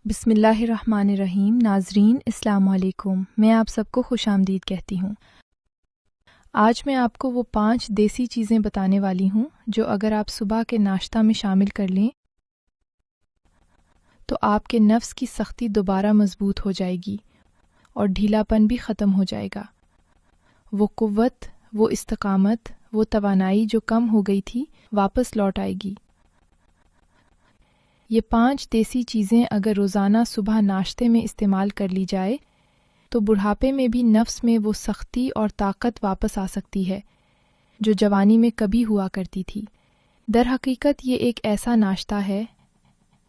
بسم اللہ الرحمن الرحیم۔ ناظرین السلام علیکم، میں آپ سب کو خوش آمدید کہتی ہوں۔ آج میں آپ کو وہ 5 دیسی چیزیں بتانے والی ہوں جو اگر آپ صبح کے ناشتہ میں شامل کر لیں تو آپ کے نفس کی سختی دوبارہ مضبوط ہو جائے گی اور ڈھیلا پن بھی ختم ہو جائے گا۔ وہ قوت، وہ استقامت، وہ توانائی جو کم ہو گئی تھی واپس لوٹ آئے گی۔ یہ 5 دیسی چیزیں اگر روزانہ صبح ناشتے میں استعمال کر لی جائے تو بڑھاپے میں بھی نفس میں وہ سختی اور طاقت واپس آ سکتی ہے جو جوانی میں کبھی ہوا کرتی تھی۔ در حقیقت یہ ایک ایسا ناشتہ ہے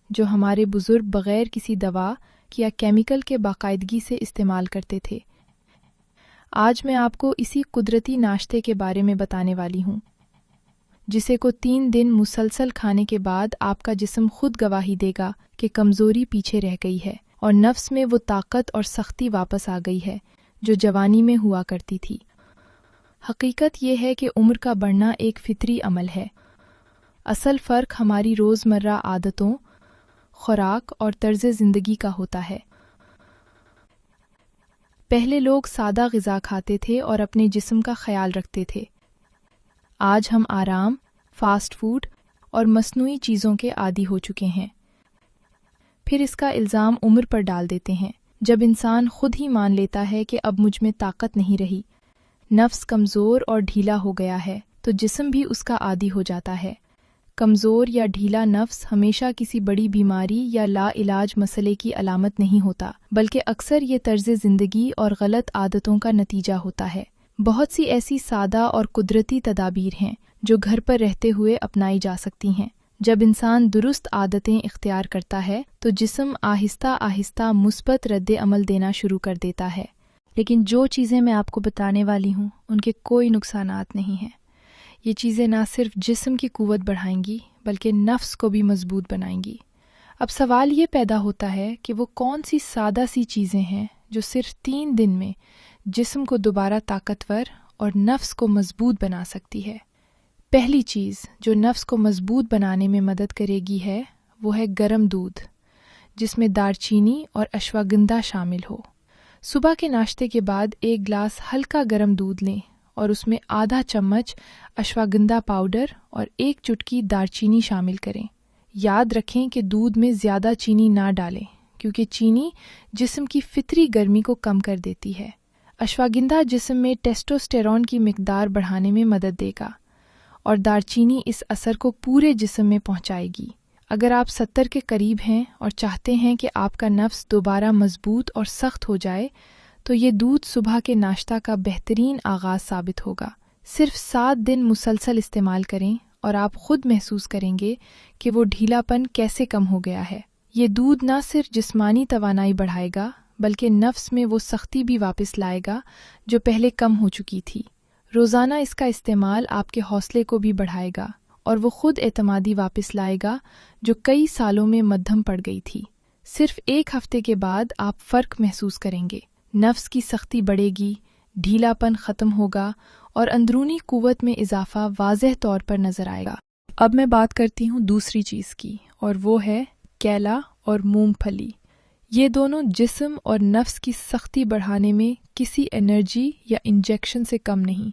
جو ہمارے بزرگ بغیر کسی دوا یا کیمیکل کے باقاعدگی سے استعمال کرتے تھے۔ آج میں آپ کو اسی قدرتی ناشتے کے بارے میں بتانے والی ہوں جسے کو 3 دن مسلسل کھانے کے بعد آپ کا جسم خود گواہی دے گا کہ کمزوری پیچھے رہ گئی ہے اور نفس میں وہ طاقت اور سختی واپس آ گئی ہے جو جوانی میں ہوا کرتی تھی۔ حقیقت یہ ہے کہ عمر کا بڑھنا ایک فطری عمل ہے۔ اصل فرق ہماری روزمرہ عادتوں، خوراک اور طرز زندگی کا ہوتا ہے۔ پہلے لوگ سادہ غذا کھاتے تھے اور اپنے جسم کا خیال رکھتے تھے۔ آج ہم آرام، فاسٹ فوڈ اور مصنوعی چیزوں کے عادی ہو چکے ہیں۔ پھر اس کا الزام عمر پر ڈال دیتے ہیں۔ جب انسان خود ہی مان لیتا ہے کہ اب مجھ میں طاقت نہیں رہی، نفس کمزور اور ڈھیلا ہو گیا ہے، تو جسم بھی اس کا عادی ہو جاتا ہے۔ کمزور یا ڈھیلا نفس ہمیشہ کسی بڑی بیماری یا لا علاج مسئلے کی علامت نہیں ہوتا، بلکہ اکثر یہ طرز زندگی اور غلط عادتوں کا نتیجہ ہوتا ہے۔ بہت سی ایسی سادہ اور قدرتی تدابیر ہیں جو گھر پر رہتے ہوئے اپنائی جا سکتی ہیں۔ جب انسان درست عادتیں اختیار کرتا ہے تو جسم آہستہ آہستہ مثبت رد عمل دینا شروع کر دیتا ہے۔ لیکن جو چیزیں میں آپ کو بتانے والی ہوں ان کے کوئی نقصانات نہیں ہیں۔ یہ چیزیں نہ صرف جسم کی قوت بڑھائیں گی بلکہ نفس کو بھی مضبوط بنائیں گی۔ اب سوال یہ پیدا ہوتا ہے کہ وہ کون سی سادہ سی چیزیں ہیں جو صرف 3 دن میں جسم کو دوبارہ طاقتور اور نفس کو مضبوط بنا سکتی ہے۔ پہلی چیز جو نفس کو مضبوط بنانے میں مدد کرے گی وہ ہے گرم دودھ، جس میں دار چینی اور اشواگندھا شامل ہو۔ صبح کے ناشتے کے بعد 1 گلاس ہلکا گرم دودھ لیں اور اس میں آدھا چمچ اشواگندھا پاؤڈر اور 1 چٹکی دار چینی شامل کریں۔ یاد رکھیں کہ دودھ میں زیادہ چینی نہ ڈالیں کیونکہ چینی جسم کی فطری گرمی کو کم کر دیتی ہے۔ اشواگندھا جسم میں ٹیسٹوسٹیرون کی مقدار بڑھانے میں مدد دے گا اور دار چینی اس اثر کو پورے جسم میں پہنچائے گی۔ اگر آپ 70 کے قریب ہیں اور چاہتے ہیں کہ آپ کا نفس دوبارہ مضبوط اور سخت ہو جائے تو یہ دودھ صبح کے ناشتہ کا بہترین آغاز ثابت ہوگا۔ صرف 7 دن مسلسل استعمال کریں اور آپ خود محسوس کریں گے کہ وہ ڈھیلا پن کیسے کم ہو گیا ہے۔ یہ دودھ نہ صرف جسمانی توانائی بڑھائے گا بلکہ نفس میں وہ سختی بھی واپس لائے گا جو پہلے کم ہو چکی تھی۔ روزانہ اس کا استعمال آپ کے حوصلے کو بھی بڑھائے گا اور وہ خود اعتمادی واپس لائے گا جو کئی سالوں میں مدھم پڑ گئی تھی۔ صرف 1 ہفتے کے بعد آپ فرق محسوس کریں گے۔ نفس کی سختی بڑھے گی، ڈھیلا پن ختم ہوگا اور اندرونی قوت میں اضافہ واضح طور پر نظر آئے گا۔ اب میں بات کرتی ہوں دوسری چیز کی اور وہ ہے کیلا اور مونگ پھلی۔ یہ دونوں جسم اور نفس کی سختی بڑھانے میں کسی انرجی یا انجیکشن سے کم نہیں۔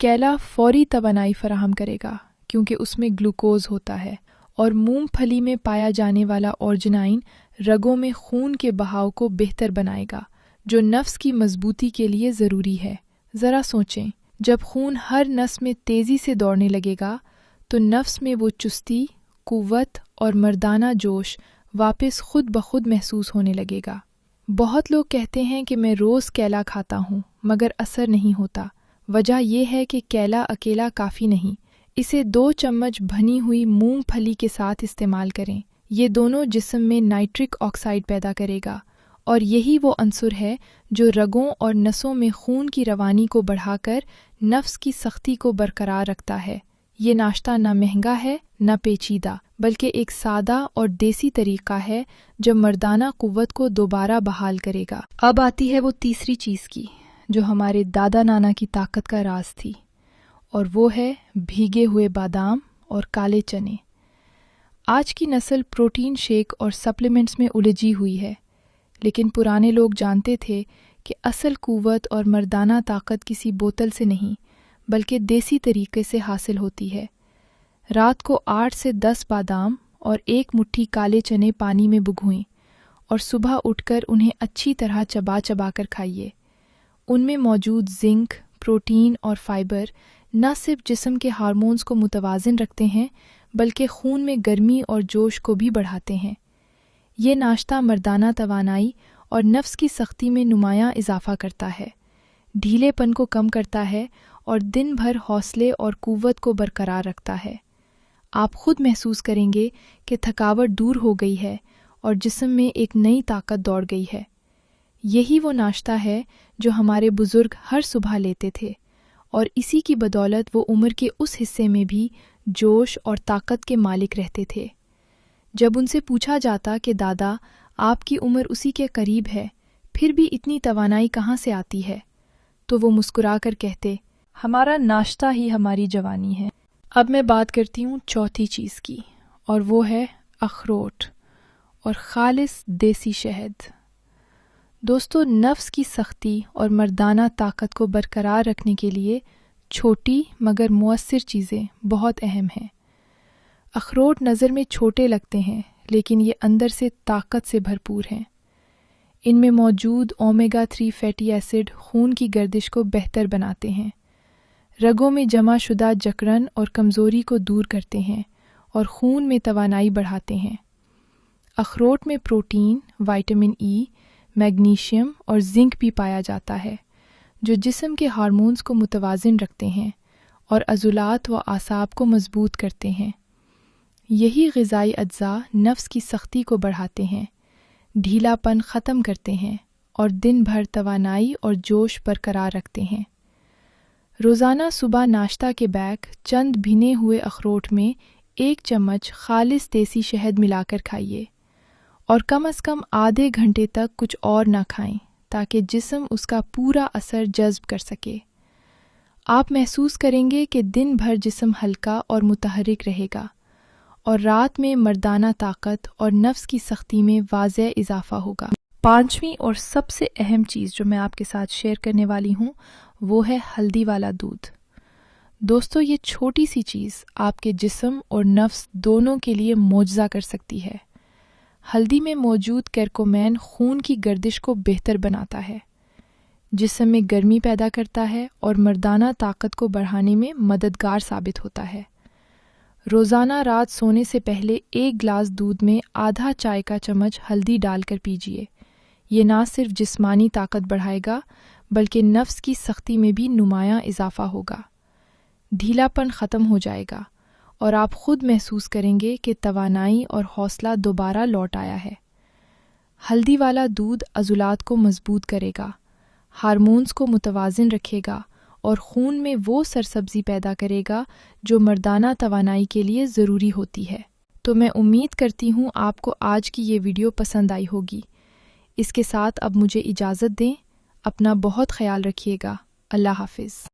کیلا فوری توانائی فراہم کرے گا کیونکہ اس میں گلوکوز ہوتا ہے، اور مونگ پھلی میں پایا جانے والا اورجنائن رگوں میں خون کے بہاؤ کو بہتر بنائے گا جو نفس کی مضبوطی کے لیے ضروری ہے۔ ذرا سوچیں، جب خون ہر نس میں تیزی سے دوڑنے لگے گا تو نفس میں وہ چستی، قوت اور مردانہ جوش واپس خود بخود محسوس ہونے لگے گا۔ بہت لوگ کہتے ہیں کہ میں روز کیلا کھاتا ہوں مگر اثر نہیں ہوتا۔ وجہ یہ ہے کہ کیلا اکیلا کافی نہیں، اسے 2 چمچ بھنی ہوئی مونگ پھلی کے ساتھ استعمال کریں۔ یہ دونوں جسم میں نائٹرک آکسائڈ پیدا کرے گا اور یہی وہ عنصر ہے جو رگوں اور نسوں میں خون کی روانی کو بڑھا کر نفس کی سختی کو برقرار رکھتا ہے۔ یہ ناشتہ نہ مہنگا ہے نہ پیچیدہ، بلکہ ایک سادہ اور دیسی طریقہ ہے جو مردانہ قوت کو دوبارہ بحال کرے گا۔ اب آتی ہے وہ تیسری چیز کی جو ہمارے دادا نانا کی طاقت کا راز تھی، اور وہ ہے بھیگے ہوئے بادام اور کالے چنے۔ آج کی نسل پروٹین شیک اور سپلیمنٹس میں الجھی ہوئی ہے، لیکن پرانے لوگ جانتے تھے کہ اصل قوت اور مردانہ طاقت کسی بوتل سے نہیں بلکہ دیسی طریقے سے حاصل ہوتی ہے۔ رات کو 8 سے 10 بادام اور 1 مٹھی کالے چنے پانی میں بھگوئیں اور صبح اٹھ کر انہیں اچھی طرح چبا چبا کر کھائیے۔ ان میں موجود زنک، پروٹین اور فائبر نہ صرف جسم کے ہارمونز کو متوازن رکھتے ہیں بلکہ خون میں گرمی اور جوش کو بھی بڑھاتے ہیں۔ یہ ناشتہ مردانہ توانائی اور نفس کی سختی میں نمایاں اضافہ کرتا ہے، ڈھیلے پن کو کم کرتا ہے اور دن بھر حوصلے اور قوت کو برقرار رکھتا ہے۔ آپ خود محسوس کریں گے کہ تھکاوٹ دور ہو گئی ہے اور جسم میں ایک نئی طاقت دوڑ گئی ہے۔ یہی وہ ناشتہ ہے جو ہمارے بزرگ ہر صبح لیتے تھے، اور اسی کی بدولت وہ عمر کے اس حصے میں بھی جوش اور طاقت کے مالک رہتے تھے۔ جب ان سے پوچھا جاتا کہ دادا، آپ کی عمر اسی کے قریب ہے، پھر بھی اتنی توانائی کہاں سے آتی ہے، تو وہ مسکرا کر کہتے، ہمارا ناشتہ ہی ہماری جوانی ہے۔ اب میں بات کرتی ہوں چوتھی چیز کی، اور وہ ہے اخروٹ اور خالص دیسی شہد۔ دوستو، نفس کی سختی اور مردانہ طاقت کو برقرار رکھنے کے لیے چھوٹی مگر مؤثر چیزیں بہت اہم ہیں۔ اخروٹ نظر میں چھوٹے لگتے ہیں، لیکن یہ اندر سے طاقت سے بھرپور ہیں۔ ان میں موجود اومیگا 3 فیٹی ایسڈ خون کی گردش کو بہتر بناتے ہیں، رگوں میں جمع شدہ جکڑن اور کمزوری کو دور کرتے ہیں اور خون میں توانائی بڑھاتے ہیں۔ اخروٹ میں پروٹین، وٹامن ای، میگنیشیم اور زنک بھی پایا جاتا ہے، جو جسم کے ہارمونز کو متوازن رکھتے ہیں اور عضلات و اعصاب کو مضبوط کرتے ہیں۔ یہی غذائی اجزاء نفس کی سختی کو بڑھاتے ہیں، ڈھیلا پن ختم کرتے ہیں اور دن بھر توانائی اور جوش برقرار رکھتے ہیں۔ روزانہ صبح ناشتہ کے بیگ چند بھنے ہوئے اخروٹ میں 1 چمچ خالص دیسی شہد ملا کر کھائیے، اور کم از کم آدھے گھنٹے تک کچھ اور نہ کھائیں تاکہ جسم اس کا پورا اثر جذب کر سکے۔ آپ محسوس کریں گے کہ دن بھر جسم ہلکا اور متحرک رہے گا، اور رات میں مردانہ طاقت اور نفس کی سختی میں واضح اضافہ ہوگا۔ 5ویں اور سب سے اہم چیز جو میں آپ کے ساتھ شیئر کرنے والی ہوں وہ ہے ہلدی والا دودھ۔ دوستو، یہ چھوٹی سی چیز آپ کے جسم اور نفس دونوں کے لیے معجزہ کر سکتی ہے۔ ہلدی میں موجود کرکومین خون کی گردش کو بہتر بناتا ہے، جسم میں گرمی پیدا کرتا ہے اور مردانہ طاقت کو بڑھانے میں مددگار ثابت ہوتا ہے۔ روزانہ رات سونے سے پہلے 1 گلاس دودھ میں آدھا چائے کا چمچ ہلدی ڈال کر پیجیے۔ یہ نہ صرف جسمانی طاقت بڑھائے گا بلکہ نفس کی سختی میں بھی نمایاں اضافہ ہوگا، ڈھیلا پن ختم ہو جائے گا اور آپ خود محسوس کریں گے کہ توانائی اور حوصلہ دوبارہ لوٹ آیا ہے۔ ہلدی والا دودھ عضلات کو مضبوط کرے گا، ہارمونز کو متوازن رکھے گا اور خون میں وہ سرسبزی پیدا کرے گا جو مردانہ توانائی کے لیے ضروری ہوتی ہے۔ تو میں امید کرتی ہوں آپ کو آج کی یہ ویڈیو پسند آئی ہوگی۔ اس کے ساتھ اب مجھے اجازت دیں، اپنا بہت خیال رکھیے گا۔ اللہ حافظ۔